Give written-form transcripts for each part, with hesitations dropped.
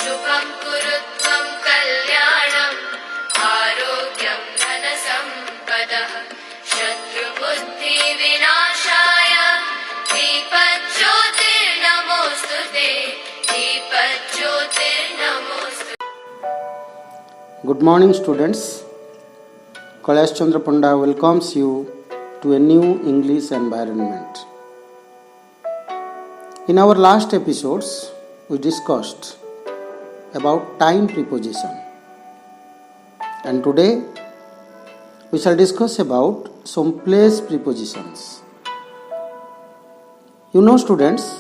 शुभं कुरुत्वं कल्याणम् आरोग्यं धनसम्पदः शत्रुबुद्धिविनाशाय दीपज्योतिर्नमोऽस्तुते दीपज्योतिर्नमोऽस्तुते. Good morning, students. Kailash Chandra Panda welcomes you to a new English environment. In our last episodes, we discussed about time preposition. And today, we shall discuss about some place prepositions. You know, students,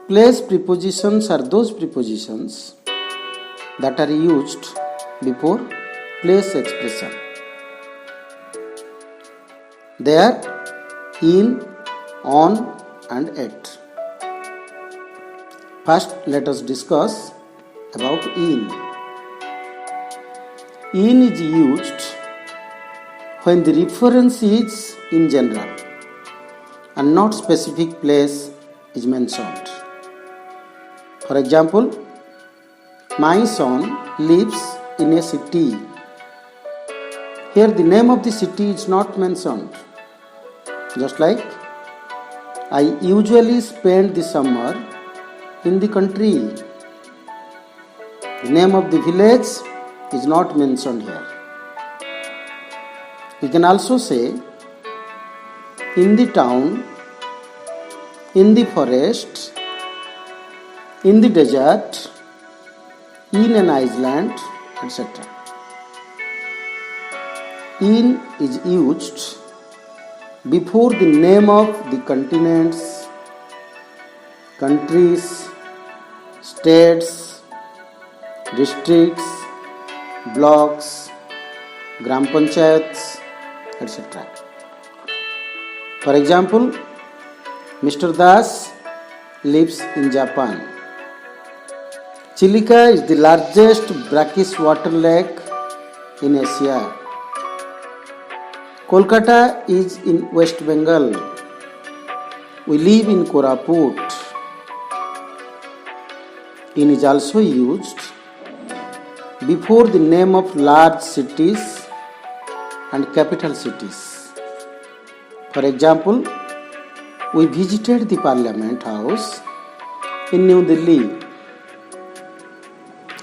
place prepositions are those prepositions that are used before place expression. They are in, on and at. First, let us discuss about in. In is used when the reference is in general and not specific place is mentioned. For example, my son lives in a city. Here the name of the city is not mentioned. Just like I usually spend the summer in the country. The name of the village is not mentioned here. We can also say in the town, in the forest, in the desert, in an island, etc. In is used before the name of the continents, countries, states, districts, blocks, gram panchayats, etc. For example, Mr. Das lives in Japan. Chilika is the largest brackish water lake in Asia. Kolkata is in West Bengal. We live in Koraput. In is also used before the name of large cities and capital cities. For example, we visited the Parliament House in New Delhi.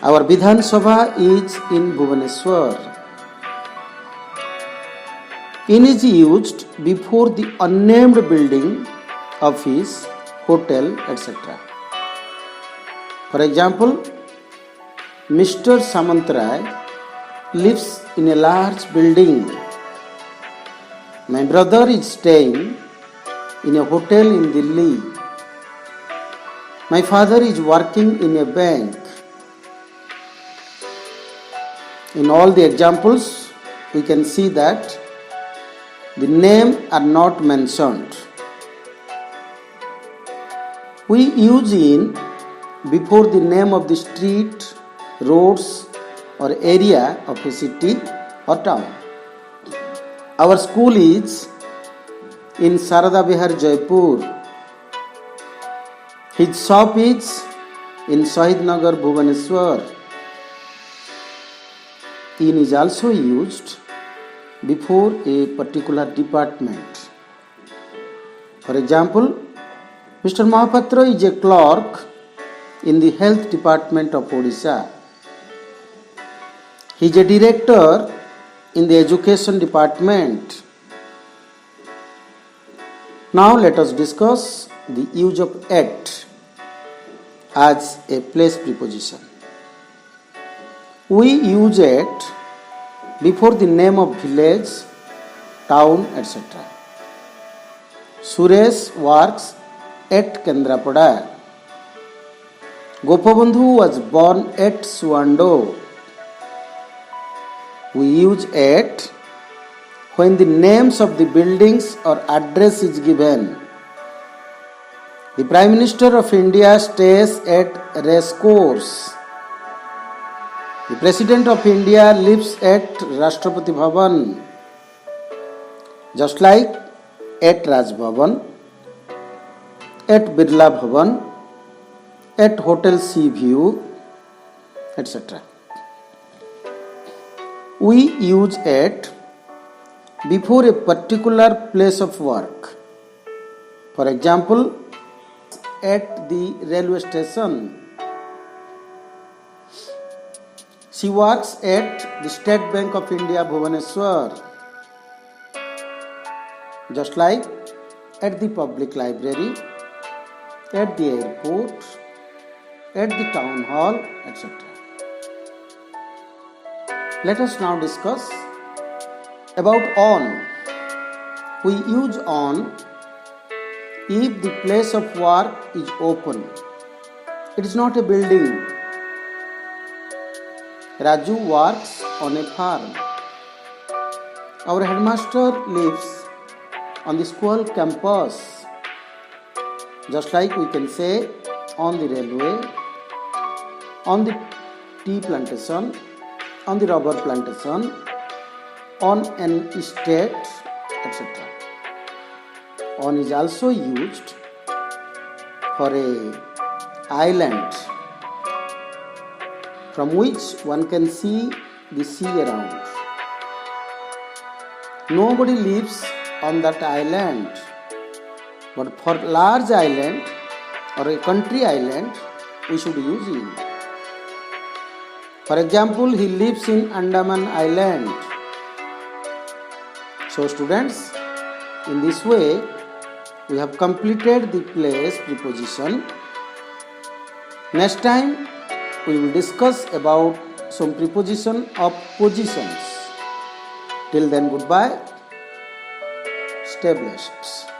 Our Vidhan Sabha is in Bhubaneswar. In is used before the unnamed building, office, hotel, etc. For example, Mr. Samantrai lives in a large building. My brother is staying in a hotel in Delhi. My father is working in a bank. In all the examples, we can see that the names are not mentioned. We use in before the name of the street, roads or area of a city or town. Our school is in Sarada Vihar, Jaipur. His shop is in Shahid Nagar, Bhubaneswar. In is also used before a particular department. For example, Mr. Mahapatra is a clerk in the health department of Odisha. He is a director in the education department. Now let us discuss the use of at as a place preposition. We use at before the name of village, town, etc. Suresh works at Kendrapada. Gopabandhu was born at Suando. We use at when the names of the buildings or address is given. The Prime Minister of India stays at Racecourse. The President of India lives at Rashtrapati Bhavan. Just like at Raj Bhavan, at Birla Bhavan, at Hotel Sea View, etc. We use at before a particular place of work. For example, at the railway station. She works at the State Bank of India, Bhubaneswar. Just like at the public library, at the airport, at the town hall, etc. Let us now discuss about on. We use on if the place of work is open. It is not a building. Raju works on a farm. Our headmaster lives on the school campus. Just like we can say on the railway, on the tea plantation, on the rubber plantation, on an estate, etc. On is also used for a island from which one can see the sea around. Nobody lives on that island, but for large island or a country island, we should use in. For example, he lives in Andaman Island. So students, in this way, we have completed the place preposition. Next time, we will discuss about some preposition of positions. Till then, goodbye. Stay blessed.